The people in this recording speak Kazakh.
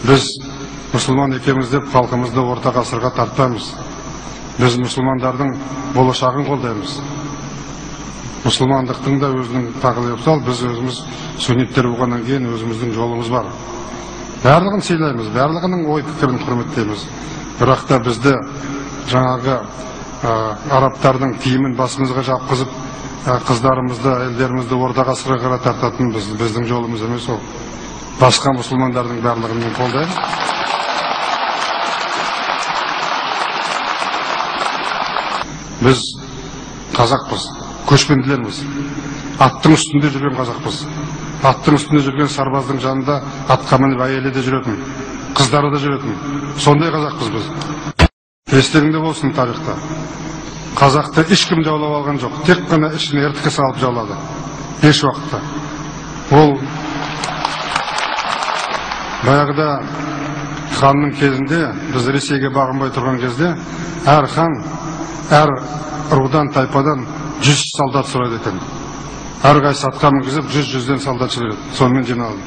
Біз мұсылман екеміз деп халқымызды орта ғасырға тартпаймыз. Біз мұсылмандардың болашағын қолдаймыз. Мұсылмандықтың да өзінің тағдыры бар. Біз өзіміз сүнниттер болғаннан кейін өзіміздің жолымыз бар. Барлығын сыйлаймыз, барлығының ой пікірін құрметтейміз. Бірақ та бізді жаңағы арабтардың киімін басымызға жапқызып, қыздарымызды, әйелдерімізді орта ғасырға қарай тартатын біздің жолымыз емес ол. Басқа мұсылмандардың барлығын мен қолдаймын. Біз қазақпыз, көшпенділерміз. Аттың үстінде жүрген қазақпыз. Аттың үстінде жүрген сарбаздың жанында атқа мініп әйелі де жүретін, қыздары да жүретін. Сондай қазақпыз біз. Естеріңде болсын тарихта. Қазақты ешкім жаулап алған жоқ. Тек қана ішіне ертікке салып жаулады. Еш уақытта. Ол баяғыда ханның кезінде, біз Ресейге бағынбай тұрған кезде, әр хан, әр рудан, тайпадан 100 солдат сұрайды екен. Әрқайсысы атқа мінгізіп 100-100-ден солдат жібереді. Сонымен жиналды.